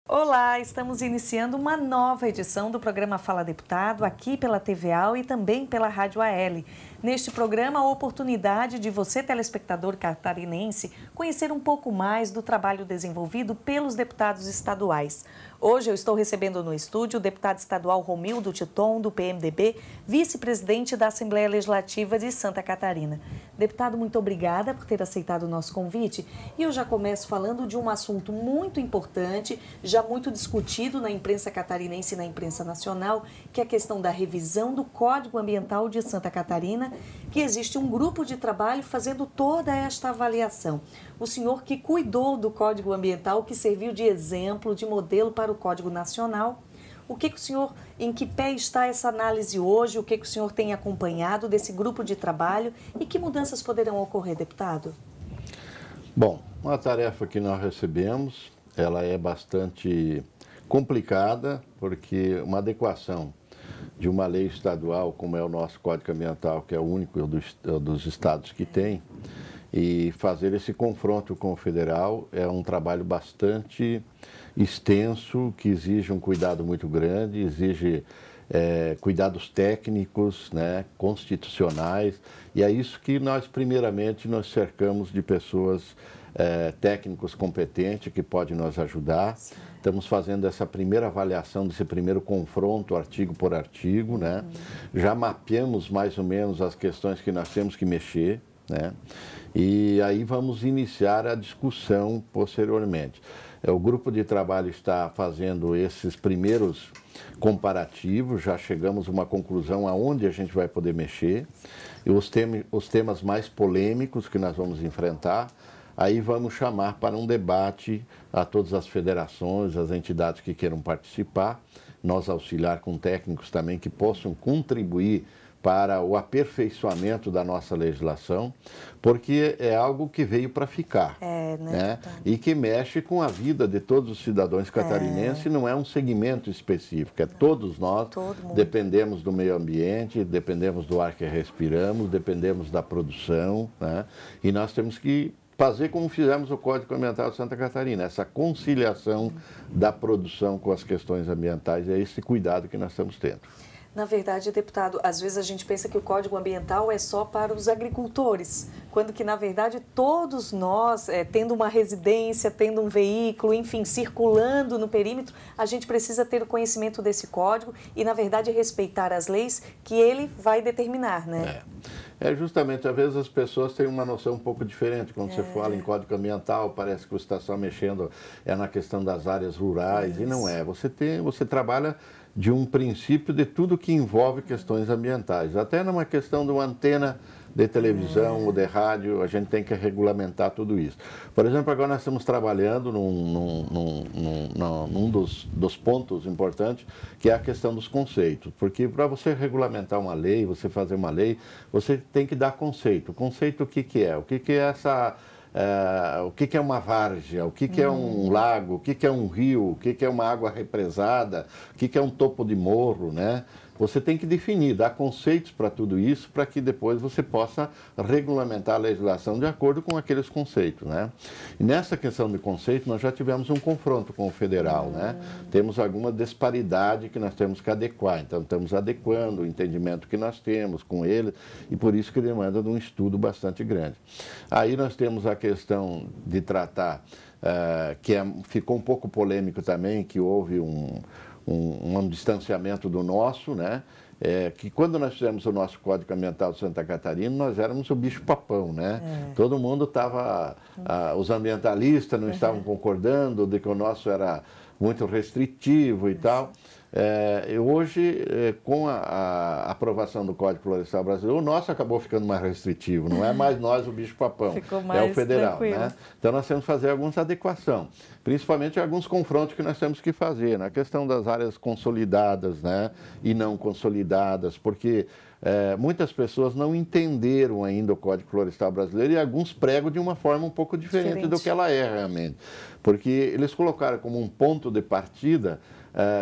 Olá, estamos iniciando uma nova edição do programa Fala Deputado, aqui pela TVAL e também pela Rádio AL. Neste programa, a oportunidade de você, telespectador catarinense, conhecer um pouco mais do trabalho desenvolvido pelos deputados estaduais. Hoje eu estou recebendo no estúdio o deputado estadual Romildo Titon, do PMDB, vice-presidente da Assembleia Legislativa de Santa Catarina. Deputado, muito obrigada por ter aceitado o nosso convite. E eu já começo falando de um assunto muito importante, já muito discutido na imprensa catarinense e na imprensa nacional, que é a questão da revisão do Código Ambiental de Santa Catarina, que existe um grupo de trabalho fazendo toda esta avaliação. O senhor que cuidou do Código Ambiental, que serviu de exemplo, de modelo para o Código Nacional. O que o senhor, em que pé está essa análise hoje? O que o senhor tem acompanhado desse grupo de trabalho e que mudanças poderão ocorrer, deputado? Bom, uma tarefa que nós recebemos, ela é bastante complicada, porque uma adequação de uma lei estadual, como é o nosso Código Ambiental, que é o único dos estados que tem, e fazer esse confronto com o federal é um trabalho bastante extenso, que exige um cuidado muito grande, exige cuidados técnicos, né, constitucionais, e é isso que nós, primeiramente, nós cercamos de pessoas técnicos competentes que podem nos ajudar. Estamos fazendo essa primeira avaliação, desse primeiro confronto, artigo por artigo, né? Já mapeamos mais ou menos as questões que nós temos que mexer, né? E aí vamos iniciar a discussão posteriormente. O grupo de trabalho está fazendo esses primeiros comparativos, já chegamos a uma conclusão aonde a gente vai poder mexer, e os temas mais polêmicos que nós vamos enfrentar, aí vamos chamar para um debate a todas as federações, as entidades que queiram participar, nós auxiliar com técnicos também que possam contribuir para o aperfeiçoamento da nossa legislação, porque é algo que veio para ficar, né? E que mexe com a vida de todos os cidadãos catarinenses, não é um segmento específico, é todos nós, dependemos do meio ambiente, dependemos do ar que respiramos, dependemos da produção, né? E nós temos que fazer como fizemos o Código Ambiental de Santa Catarina, essa conciliação da produção com as questões ambientais, é esse cuidado que nós estamos tendo. Na verdade, deputado, às vezes a gente pensa que o Código Ambiental é só para os agricultores, quando que, na verdade, todos nós, tendo uma residência, tendo um veículo, enfim, circulando no perímetro, a gente precisa ter o conhecimento desse código e, na verdade, respeitar as leis que ele vai determinar, né? Justamente, às vezes as pessoas têm uma noção um pouco diferente. Quando você fala em Código Ambiental, parece que você está só mexendo na questão das áreas rurais, e não é. Você trabalha de um princípio de tudo que envolve questões ambientais. Até numa questão de uma antena de televisão ou de rádio, a gente tem que regulamentar tudo isso. Por exemplo, agora nós estamos trabalhando num dos pontos importantes, que é a questão dos conceitos. Porque para você regulamentar uma lei, você fazer uma lei, você tem que dar conceito. Conceito, o que que é? O que que é essa... o que é uma várzea, o que é um lago, o que é um rio, o que é uma água represada, o que é um topo de morro, né? Você tem que definir, dar conceitos para tudo isso, para que depois você possa regulamentar a legislação de acordo com aqueles conceitos, né? E nessa questão de conceito, nós já tivemos um confronto com o federal, né? Temos alguma disparidade que nós temos que adequar, então estamos adequando o entendimento que nós temos com ele, e por isso que demanda de um estudo bastante grande. Aí nós temos a questão de tratar, ficou um pouco polêmico também, que houve um distanciamento do nosso, né? Que quando nós fizemos o nosso Código Ambiental de Santa Catarina, nós éramos o bicho-papão, né? Todo mundo estava, os ambientalistas não estavam concordando de que o nosso era muito restritivo e tal. Hoje, com a aprovação do Código Florestal Brasileiro, o nosso acabou ficando mais restritivo, não é mais nós o bicho-papão, é o federal, né? Então nós temos que fazer algumas adequações, principalmente alguns confrontos que nós temos que fazer, na questão das áreas consolidadas, né, e não consolidadas, porque muitas pessoas não entenderam ainda o Código Florestal Brasileiro e alguns pregam de uma forma um pouco diferente do que ela é realmente, porque eles colocaram como um ponto de partida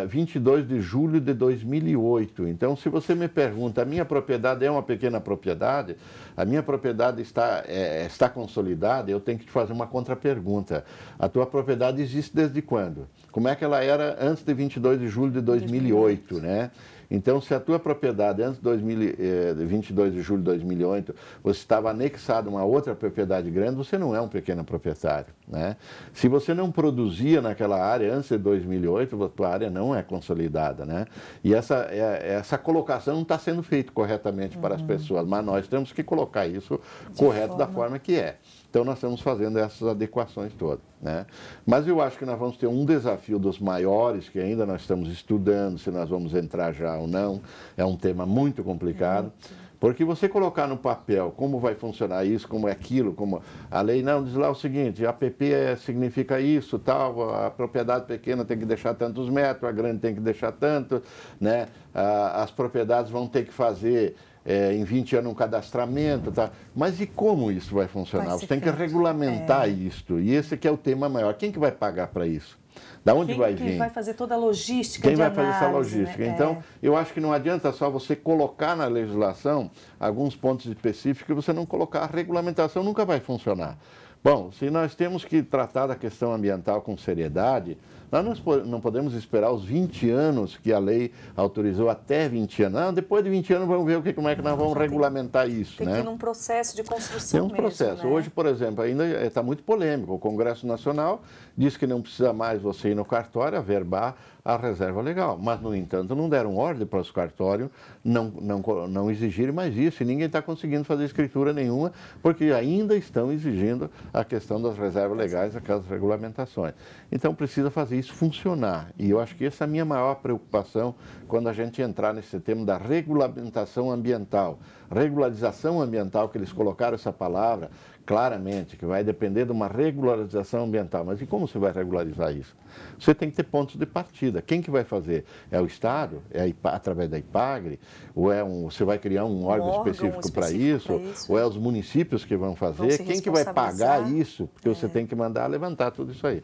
22 de julho de 2008. Então, se você me pergunta, a minha propriedade é uma pequena propriedade, a minha propriedade está consolidada, eu tenho que te fazer uma contrapergunta. A tua propriedade existe desde quando? Como é que ela era antes de 22 de julho de 2008, né? Então, se a tua propriedade antes de 22 de julho de 2008, você estava anexado a uma outra propriedade grande, você não é um pequeno proprietário, né? Se você não produzia naquela área antes de 2008, a tua área não é consolidada, né? E essa colocação não está sendo feita corretamente para as pessoas, mas nós temos que colocar isso correto da forma que é. Então, nós estamos fazendo essas adequações todas, né? Mas eu acho que nós vamos ter um desafio dos maiores, que ainda nós estamos estudando, se nós vamos entrar já ou não. É um tema muito complicado, porque você colocar no papel como vai funcionar isso, como é aquilo, como a lei não diz lá o seguinte, APP significa isso, tal, a propriedade pequena tem que deixar tantos metros, a grande tem que deixar tanto, né? As propriedades vão ter que fazer... em 20 anos um cadastramento, tá? Mas e como isso vai funcionar? Você tem que regulamentar isto, e esse que é o tema maior. Quem que vai pagar para isso? Da onde vai vir? Quem vai fazer toda a logística Quem de vai análise, fazer essa logística? Né? Então, eu acho que não adianta só você colocar na legislação alguns pontos específicos e você não colocar. A regulamentação nunca vai funcionar. Bom, se nós temos que tratar da questão ambiental com seriedade, nós não podemos esperar os 20 anos que a lei autorizou, até 20 anos. Não, depois de 20 anos vamos ver como é que nós vamos regulamentar isso. Tem que ir num processo de construção mesmo. Tem um processo. Né? Hoje, por exemplo, ainda está muito polêmico. O Congresso Nacional diz que não precisa mais você ir no cartório averbar a reserva legal. Mas, no entanto, não deram ordem para os cartórios não exigirem mais isso. E ninguém está conseguindo fazer escritura nenhuma, porque ainda estão exigindo a questão das reservas legais, aquelas regulamentações. Então, precisa fazer isso funcionar. E eu acho que essa é a minha maior preocupação quando a gente entrar nesse tema da regulamentação ambiental. Regularização ambiental, que eles colocaram essa palavra claramente, que vai depender de uma regularização ambiental. Mas e como você vai regularizar isso? Você tem que ter pontos de partida. Quem que vai fazer? É o Estado? É através da IPAGRE? Ou você vai criar um órgão específico para isso? Ou é os municípios que vão fazer? Quem que vai pagar isso? Porque você tem que mandar levantar tudo isso aí.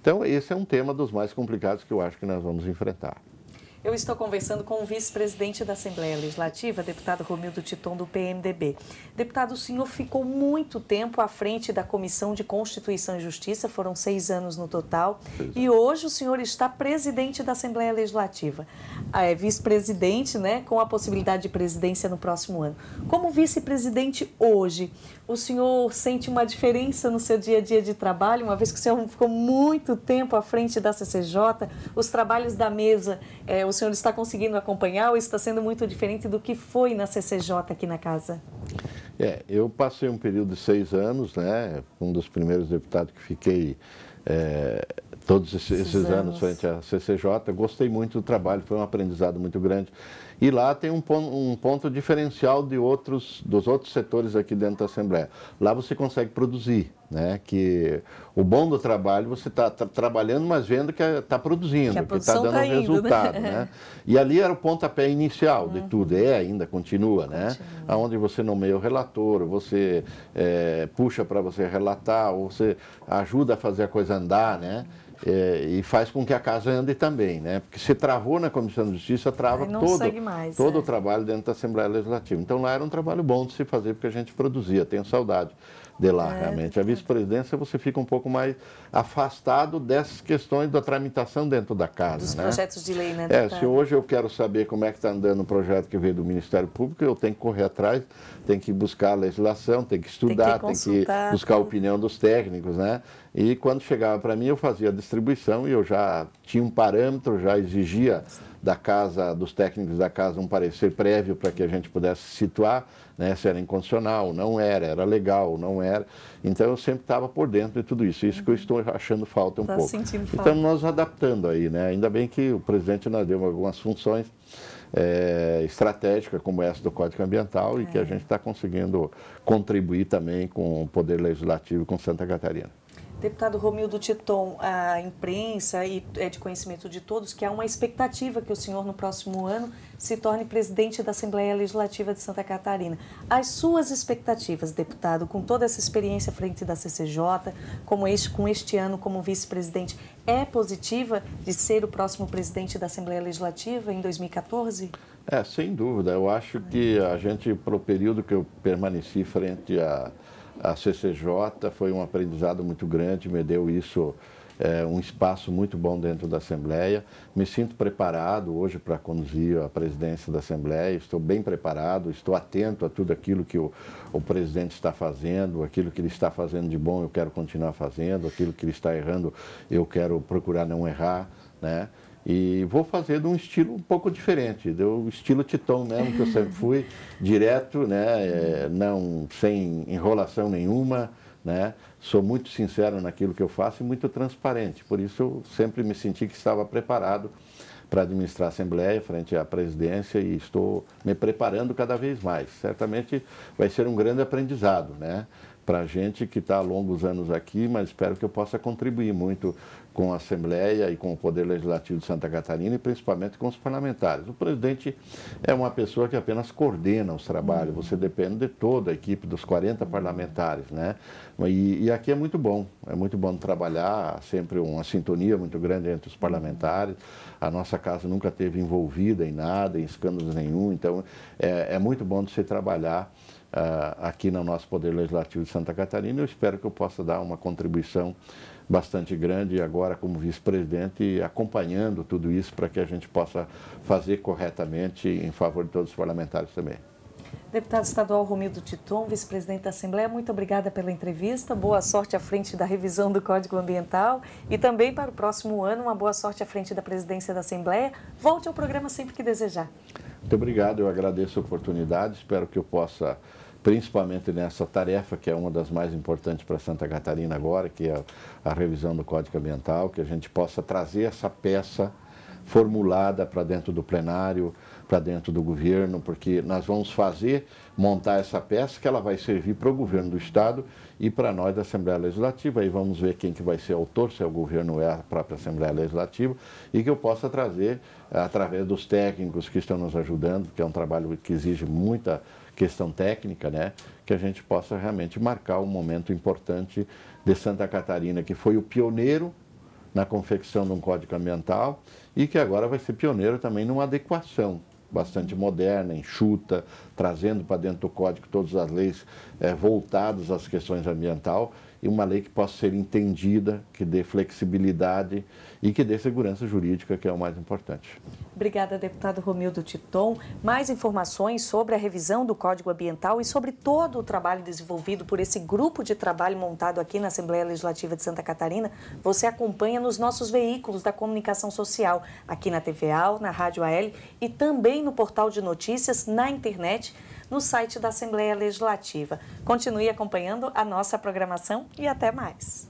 Então, esse é um tema dos mais complicados que eu acho que nós vamos enfrentar. Eu estou conversando com o vice-presidente da Assembleia Legislativa, deputado Romildo Titon, do PMDB. Deputado, o senhor ficou muito tempo à frente da Comissão de Constituição e Justiça, foram 6 anos no total, e hoje o senhor está presidente da Assembleia Legislativa. É vice-presidente, né, com a possibilidade de presidência no próximo ano. Como vice-presidente hoje, o senhor sente uma diferença no seu dia a dia de trabalho, uma vez que o senhor ficou muito tempo à frente da CCJ, os trabalhos da mesa, o senhor está conseguindo acompanhar ou está sendo muito diferente do que foi na CCJ aqui na casa? Eu passei um período de 6 anos, né, um dos primeiros deputados que fiquei todos esses anos frente à CCJ, gostei muito do trabalho, foi um aprendizado muito grande. E lá tem um ponto diferencial dos outros setores aqui dentro da Assembleia. Lá você consegue produzir, né? Que o bom do trabalho, você está trabalhando, mas vendo que está produzindo, que está dando resultado, né? E ali era o pontapé inicial de tudo, ainda continua, né? Onde você nomeia o relator, você puxa para você relatar, ou você ajuda a fazer a coisa andar, né? E faz com que a casa ande também, né? Porque se travou na Comissão de Justiça, trava todo o trabalho dentro da Assembleia Legislativa. Então lá era um trabalho bom de se fazer, porque a gente produzia, tenho saudade de lá, realmente. A vice-presidência, você fica um pouco mais afastado dessas questões da tramitação dentro da casa. Dos né? projetos de lei, né? Se hoje eu quero saber como é que está andando o projeto que veio do Ministério Público, eu tenho que correr atrás, tenho que buscar a legislação, tenho que estudar, tenho que buscar a opinião dos técnicos, né? E quando chegava para mim, eu fazia a distribuição e eu já tinha um parâmetro, já exigia da casa, dos técnicos da casa, um parecer prévio para que a gente pudesse situar, né, se era inconstitucional, não era legal, não era. Então eu sempre estava por dentro de tudo isso. Isso que eu estou achando falta um pouco. Então nós adaptando aí, né? Ainda bem que o presidente nos deu algumas funções estratégicas, como essa do Código Ambiental, e que a gente está conseguindo contribuir também com o Poder Legislativo com Santa Catarina. Deputado Romildo Titon, a imprensa e é de conhecimento de todos que há uma expectativa que o senhor no próximo ano se torne presidente da Assembleia Legislativa de Santa Catarina. As suas expectativas, deputado, com toda essa experiência à frente da CCJ, com este ano como vice-presidente, é positiva de ser o próximo presidente da Assembleia Legislativa em 2014? Sem dúvida. Eu acho que a gente, para o período que eu permaneci frente a CCJ, foi um aprendizado muito grande, me deu isso, um espaço muito bom dentro da Assembleia. Me sinto preparado hoje para conduzir a presidência da Assembleia, estou bem preparado, estou atento a tudo aquilo que o presidente está fazendo, aquilo que ele está fazendo de bom eu quero continuar fazendo, aquilo que ele está errando eu quero procurar não errar, né? E vou fazer de um estilo um pouco diferente, do estilo Titon mesmo, que eu sempre fui, direto, né? Não, sem enrolação nenhuma, né? Sou muito sincero naquilo que eu faço e muito transparente. Por isso, eu sempre me senti que estava preparado para administrar a Assembleia frente à presidência e estou me preparando cada vez mais. Certamente vai ser um grande aprendizado, né? Para a gente que está há longos anos aqui, mas espero que eu possa contribuir muito com a Assembleia e com o Poder Legislativo de Santa Catarina e principalmente com os parlamentares. O presidente é uma pessoa que apenas coordena os trabalhos, você depende de toda a equipe dos 40 parlamentares, né? E aqui é muito bom trabalhar, há sempre uma sintonia muito grande entre os parlamentares, a nossa casa nunca esteve envolvida em nada, em escândalos nenhum, então é muito bom de se trabalhar aqui no nosso Poder Legislativo de Santa Catarina. Eu espero que eu possa dar uma contribuição bastante grande agora como vice-presidente, acompanhando tudo isso para que a gente possa fazer corretamente em favor de todos os parlamentares também. Deputado estadual Romildo Titon, vice-presidente da Assembleia, muito obrigada pela entrevista, boa sorte à frente da revisão do Código Ambiental e também para o próximo ano, uma boa sorte à frente da presidência da Assembleia. Volte ao programa sempre que desejar. Muito obrigado, eu agradeço a oportunidade, espero que eu possa, principalmente nessa tarefa que é uma das mais importantes para Santa Catarina agora, que é a revisão do Código Ambiental, que a gente possa trazer essa peça formulada para dentro do plenário, para dentro do governo, porque nós vamos montar essa peça que ela vai servir para o governo do Estado e para nós da Assembleia Legislativa. Aí vamos ver quem que vai ser autor, se é o governo ou é a própria Assembleia Legislativa, e que eu possa trazer, através dos técnicos que estão nos ajudando, que é um trabalho que exige muita questão técnica, né, que a gente possa realmente marcar um momento importante de Santa Catarina, que foi o pioneiro na confecção de um Código Ambiental e que agora vai ser pioneiro também numa adequação bastante moderna, enxuta, trazendo para dentro do Código todas as leis voltadas às questões ambientais e uma lei que possa ser entendida, que dê flexibilidade e que dê segurança jurídica, que é o mais importante. Obrigada, deputado Romildo Titon. Mais informações sobre a revisão do Código Ambiental e sobre todo o trabalho desenvolvido por esse grupo de trabalho montado aqui na Assembleia Legislativa de Santa Catarina, você acompanha nos nossos veículos da comunicação social, aqui na TVA, na Rádio AL e também no portal de notícias, na internet, no site da Assembleia Legislativa. Continue acompanhando a nossa programação e até mais.